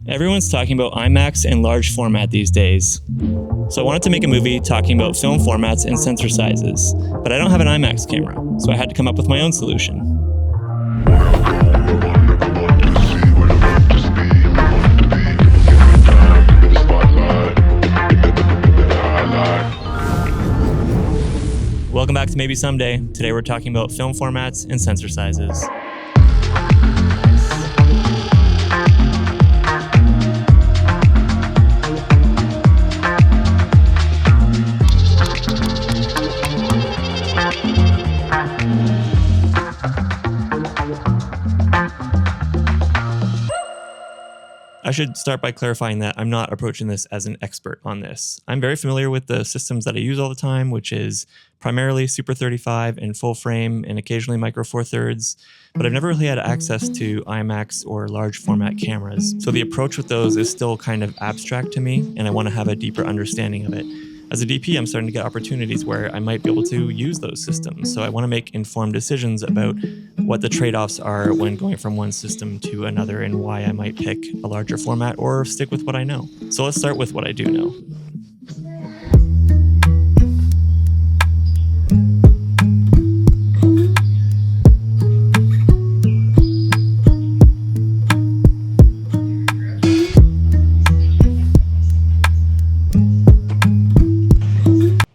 Everyone's talking about IMAX and large format these days. So I wanted to make a movie talking about film formats and sensor sizes, but I don't have an IMAX camera, so I had to come up with my own solution. Welcome back to Maybe Someday. Today we're talking about film formats and sensor sizes. I should start by clarifying that I'm not approaching this as an expert on this. I'm very familiar with the systems that I use all the time, which is primarily Super 35 and full frame and occasionally Micro Four Thirds, but I've never really had access to IMAX or large format cameras. So the approach with those is still kind of abstract to me, and I want to have a deeper understanding of it. As a DP, I'm starting to get opportunities where I might be able to use those systems. So I want to make informed decisions about what the trade-offs are when going from one system to another and why I might pick a larger format or stick with what I know. So let's start with what I do know.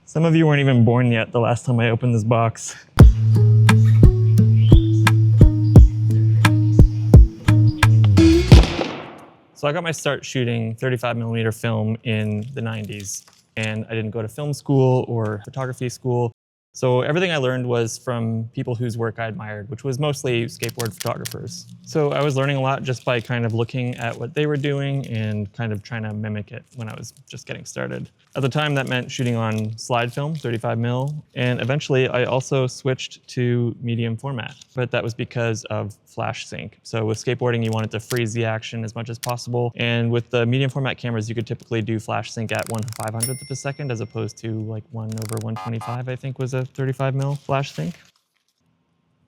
Some of you weren't even born yet the last time I opened this box. So I got my start shooting 35mm film in the 90s, and I didn't go to film school or photography school. So everything I learned was from people whose work I admired, which was mostly skateboard photographers. So I was learning a lot just by kind of looking at what they were doing and kind of trying to mimic it when I was just getting started. At the time, that meant shooting on slide film, 35mm, and eventually I also switched to medium format, but that was because of flash sync. So with skateboarding, you wanted to freeze the action as much as possible, and with the medium format cameras, you could typically do flash sync at 1/500th of a second as opposed to like 1/125, I think was a 35mm flash sync.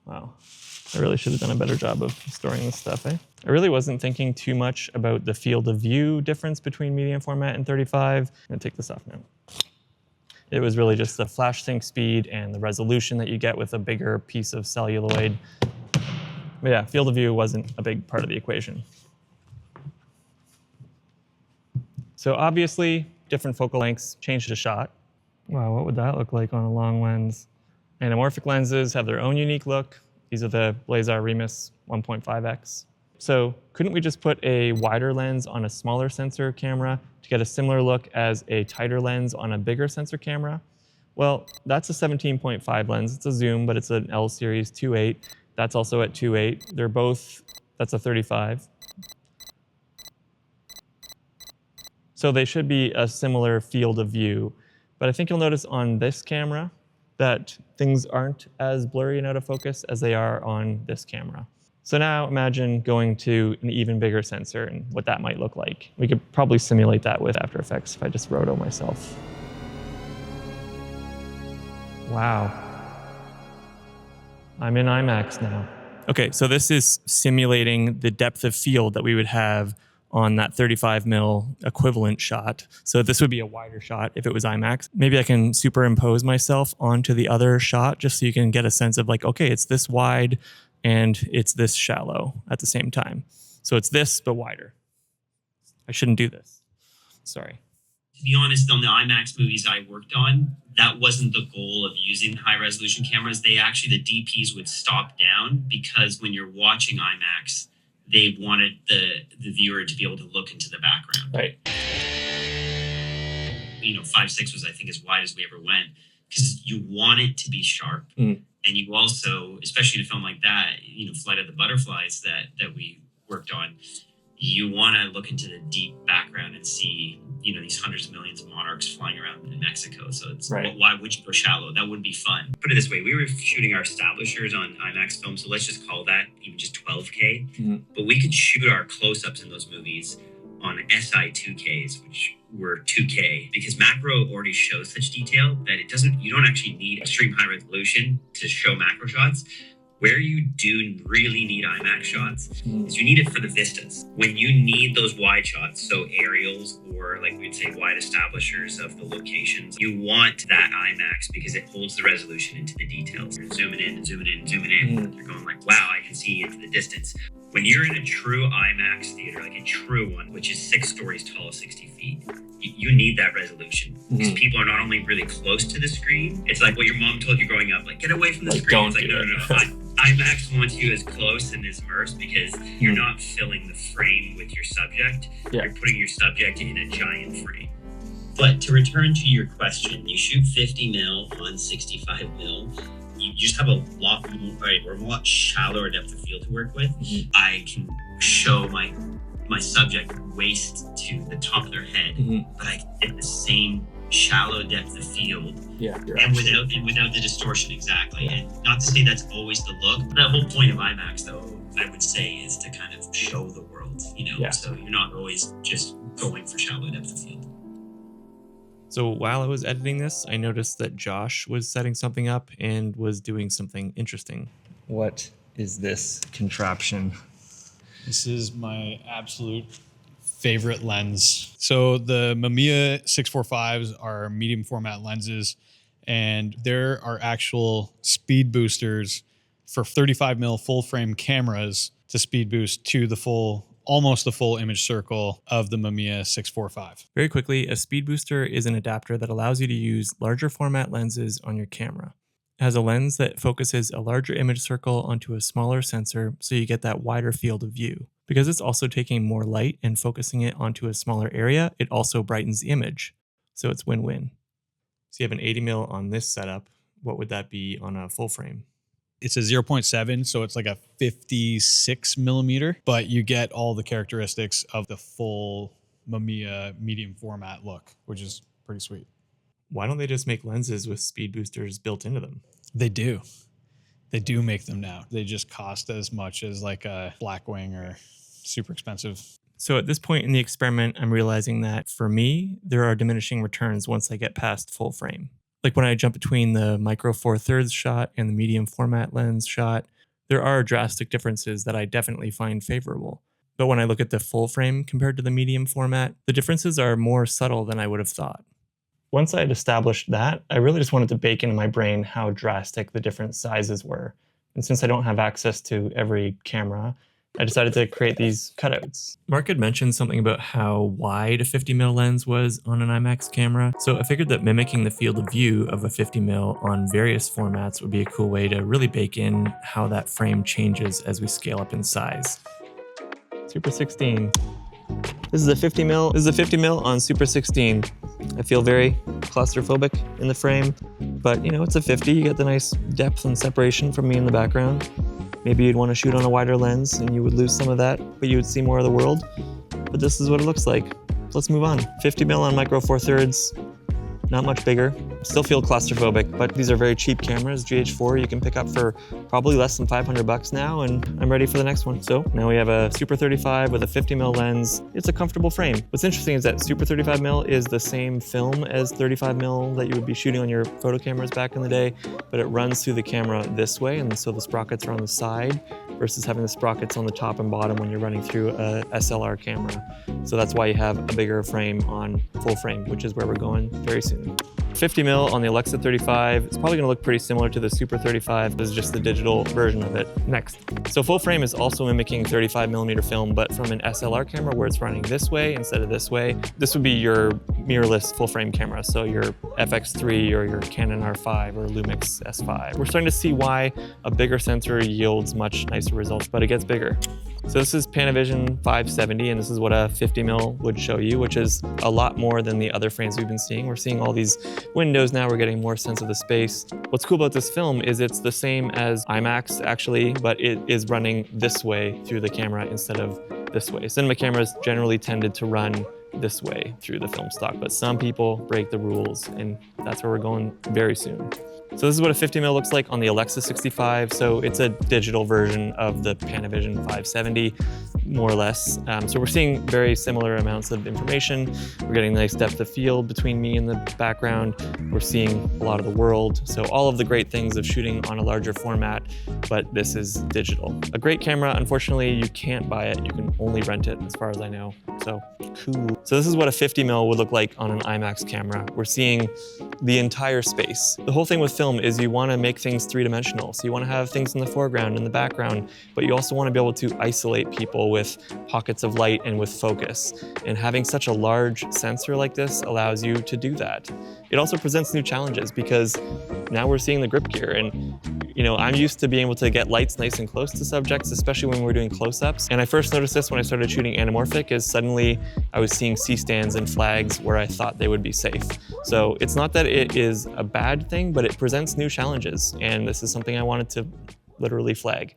Wow. I really should have done a better job of storing this stuff, eh? I really wasn't thinking too much about the field of view difference between medium format and 35. I'm gonna take this off now. It was really just the flash sync speed and the resolution that you get with a bigger piece of celluloid. But yeah, field of view wasn't a big part of the equation. So obviously, different focal lengths change the shot. Wow, what would that look like on a long lens? Anamorphic lenses have their own unique look. These are the Blazar Remus 1.5x. So couldn't we just put a wider lens on a smaller sensor camera to get a similar look as a tighter lens on a bigger sensor camera? Well, that's a 17.5 lens. It's a zoom, but it's an L series 2.8. That's also at 2.8. They're both, that's a 35. So they should be a similar field of view. But I think you'll notice on this camera that things aren't as blurry and out of focus as they are on this camera. So now imagine going to an even bigger sensor and what that might look like. We could probably simulate that with After Effects if I just roto myself. Wow. I'm in IMAX now. Okay, so this is simulating the depth of field that we would have on that 35mm equivalent shot. So this would be a wider shot if it was IMAX. Maybe I can superimpose myself onto the other shot just so you can get a sense of like, okay, it's this wide and it's this shallow at the same time. So it's this, but wider. I shouldn't do this. Sorry. To be honest, on the IMAX movies I worked on, that wasn't the goal of using high resolution cameras. They actually, the DPs would stop down because when you're watching IMAX, they wanted the viewer to be able to look into the background. Right. 5.6 was, I think, as wide as we ever went because you want it to be sharp. And you also, especially in a film like that, Flight of the Butterflies that we worked on, you want to look into the deep background and see, these hundreds of millions of monarchs flying around in Mexico. So it's right. Why would you go shallow? That wouldn't be fun. Put it this way, we were shooting our establishers on IMAX film, so let's just call that even just 12K. But we could shoot our close-ups in those movies on SI 2Ks, which were 2K, because macro already shows such detail that you don't actually need extreme high resolution to show macro shots. Where you do really need IMAX shots is you need it for the vistas. When you need those wide shots, so aerials or like we'd say wide establishers of the locations, you want that IMAX because it holds the resolution into the details. You're zooming in and zooming in and zooming in. You're going like, wow, I can see into the distance. When you're in a true IMAX theater, like a true one, which is 6 stories tall, 60 feet, you need that resolution because people are not only really close to the screen, it's like what your mom told you growing up, like get away from the screen. It's like, no. IMAX wants you as close and as immersed because you're not filling the frame with your subject. Yeah. You're putting your subject in a giant frame. But to return to your question, you shoot 50 mil on 65 mil. You just have a lot shallower depth of field to work with. I can show my subject waist to the top of their head, but I get the same shallow depth of field and without the distortion exactly. And not to say that's always the look, but the whole point of IMAX though, I would say, is to kind of show the world, so you're not always just going for shallow depth of field. So while I was editing this, I noticed that Josh was setting something up and was doing something interesting. What is this contraption? This is my absolute favorite lens. So the Mamiya 645s are medium format lenses, and there are actual speed boosters for 35 mil full frame cameras to speed boost to almost the full image circle of the Mamiya 645. Very quickly, a speed booster is an adapter that allows you to use larger format lenses on your camera. It has a lens that focuses a larger image circle onto a smaller sensor, so you get that wider field of view. Because it's also taking more light and focusing it onto a smaller area, it also brightens the image. So it's win-win. So you have an 80 mil on this setup. What would that be on a full frame? It's a 0.7, so it's like a 56 millimeter, but you get all the characteristics of the full Mamiya medium format look, which is pretty sweet. Why don't they just make lenses with speed boosters built into them? They do. They do make them now. They just cost as much as like a Blackwing or super expensive. So at this point in the experiment, I'm realizing that for me, there are diminishing returns once I get past full frame. Like when I jump between the micro 4/3 shot and the medium format lens shot, there are drastic differences that I definitely find favorable. But when I look at the full frame compared to the medium format, the differences are more subtle than I would have thought. Once I had established that, I really just wanted to bake into my brain how drastic the different sizes were. And since I don't have access to every camera, I decided to create these cutouts. Mark had mentioned something about how wide a 50 mil lens was on an IMAX camera, so I figured that mimicking the field of view of a 50 mil on various formats would be a cool way to really bake in how that frame changes as we scale up in size. Super 16. This is a 50 mil. This is a 50 mil on Super 16. I feel very claustrophobic in the frame, but it's a 50. You get the nice depth and separation from me in the background. Maybe you'd want to shoot on a wider lens and you would lose some of that, but you would see more of the world. But this is what it looks like. Let's move on. 50 mil on micro 4/3, not much bigger. Still feel claustrophobic, but these are very cheap cameras. GH4 you can pick up for probably less than $500 now, and I'm ready for the next one. So now we have a Super 35 with a 50 mil lens. It's a comfortable frame. What's interesting is that Super 35 mil is the same film as 35 mil that you would be shooting on your photo cameras back in the day, but it runs through the camera this way, and so the sprockets are on the side versus having the sprockets on the top and bottom when you're running through a SLR camera. So that's why you have a bigger frame on full frame, which is where we're going very soon. 50 mil on the Alexa 35. It's probably going to look pretty similar to the Super 35. This is just the digital version of it. Next. So full frame is also mimicking 35 millimeter film, but from an SLR camera where it's running this way instead of this way. This would be your mirrorless full frame camera. So your FX3 or your Canon R5 or Lumix S5. We're starting to see why a bigger sensor yields much nicer results, but it gets bigger. So this is Panavision 570, and this is what a 50 mil would show you, which is a lot more than the other frames we've been seeing. We're seeing all these windows now, we're getting more sense of the space. What's cool about this film is it's the same as IMAX actually, but it is running this way through the camera instead of this way. Cinema cameras generally tended to run this way through the film stock, but some people break the rules, and that's where we're going very soon. So this is what a 50mm looks like on the Alexa 65. So it's a digital version of the Panavision 570, more or less. So we're seeing very similar amounts of information. We're getting a nice depth of field between me and the background. We're seeing a lot of the world. So all of the great things of shooting on a larger format, but this is digital. A great camera, unfortunately, you can't buy it. You can only rent it, as far as I know. So cool. So this is what a 50mm would look like on an IMAX camera. We're seeing the entire space. The whole thing with film is you want to make things three-dimensional. So you want to have things in the foreground and the background, but you also want to be able to isolate people with pockets of light and with focus. And having such a large sensor like this allows you to do that. It also presents new challenges because now we're seeing the grip gear, and I'm used to being able to get lights nice and close to subjects, especially when we're doing close-ups. And I first noticed this when I started shooting anamorphic, is suddenly I was seeing C-stands and flags where I thought they would be safe. So it's not that it is a bad thing, but it presents new challenges. And this is something I wanted to literally flag.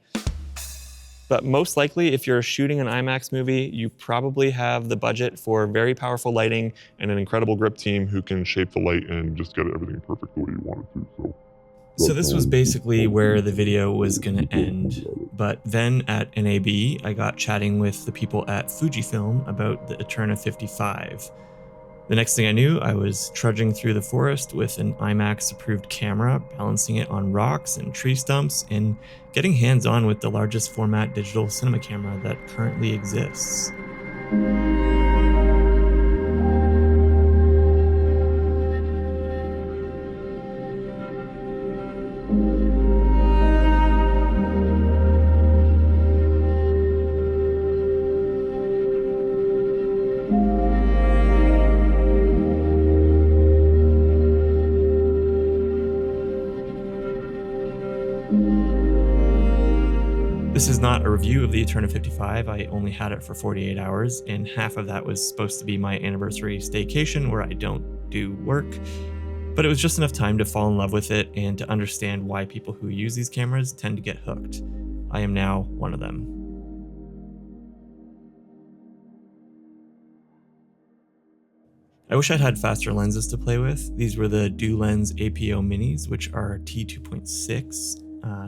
But most likely, if you're shooting an IMAX movie, you probably have the budget for very powerful lighting and an incredible grip team who can shape the light and just get everything perfect the way you want it to. So this was basically where the video was gonna end. But then at NAB, I got chatting with the people at Fujifilm about the Eterna 55. The next thing I knew, I was trudging through the forest with an IMAX approved camera, balancing it on rocks and tree stumps, and getting hands-on with the largest format digital cinema camera that currently exists. This is not a review of the Eterna 55. I only had it for 48 hours, and half of that was supposed to be my anniversary staycation where I don't do work. But it was just enough time to fall in love with it and to understand why people who use these cameras tend to get hooked. I am now one of them. I wish I'd had faster lenses to play with. These were the DoLens APO Minis, which are T2.6.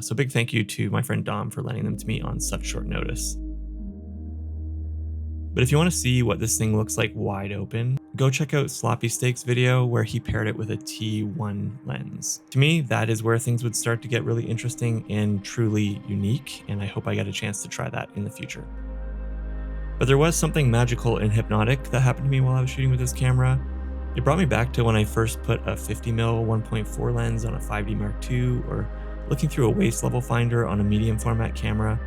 So big thank you to my friend Dom for lending them to me on such short notice. But if you want to see what this thing looks like wide open, go check out Sloppy Steak's video where he paired it with a T1 lens. To me, that is where things would start to get really interesting and truly unique, and I hope I get a chance to try that in the future. But there was something magical and hypnotic that happened to me while I was shooting with this camera. It brought me back to when I first put a 50mm 1.4 lens on a 5D Mark II, or looking through a waist level finder on a medium format camera.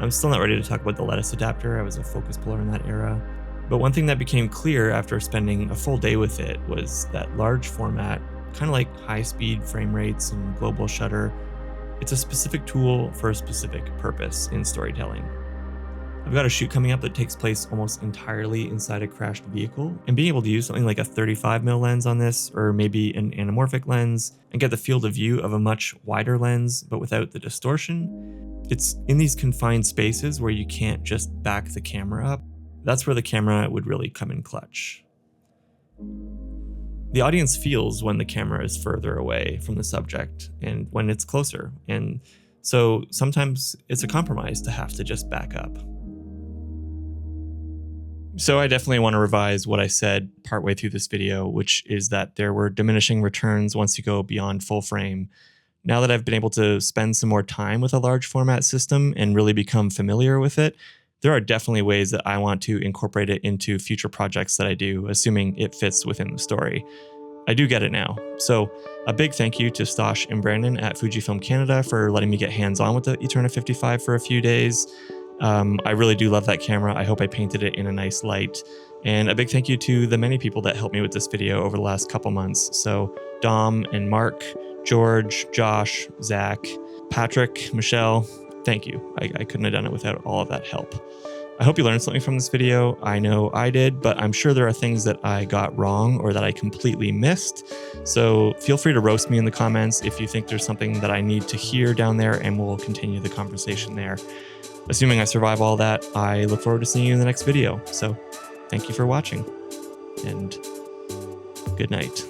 I'm still not ready to talk about the lettuce adapter. I was a focus puller in that era. But one thing that became clear after spending a full day with it was that large format, kind of like high speed frame rates and global shutter, it's a specific tool for a specific purpose in storytelling. I've got a shoot coming up that takes place almost entirely inside a crashed vehicle, and being able to use something like a 35mm lens on this, or maybe an anamorphic lens, and get the field of view of a much wider lens, but without the distortion. It's in these confined spaces where you can't just back the camera up. That's where the camera would really come in clutch. The audience feels when the camera is further away from the subject and when it's closer, and so sometimes it's a compromise to have to just back up. So I definitely want to revise what I said partway through this video, which is that there were diminishing returns once you go beyond full frame. Now that I've been able to spend some more time with a large format system and really become familiar with it, there are definitely ways that I want to incorporate it into future projects that I do, assuming it fits within the story. I do get it now. So a big thank you to Stosh and Brandon at Fujifilm Canada for letting me get hands-on with the Eterna 55 for a few days. I really do love that camera. I hope I painted it in a nice light. And a big thank you to the many people that helped me with this video over the last couple months. So Dom and Mark, George, Josh, Zach, Patrick, Michelle, thank you. I couldn't have done it without all of that help. I hope you learned something from this video. I know I did, but I'm sure there are things that I got wrong or that I completely missed. So feel free to roast me in the comments if you think there's something that I need to hear down there, and we'll continue the conversation there. Assuming I survive all that, I look forward to seeing you in the next video. So thank you for watching, and good night.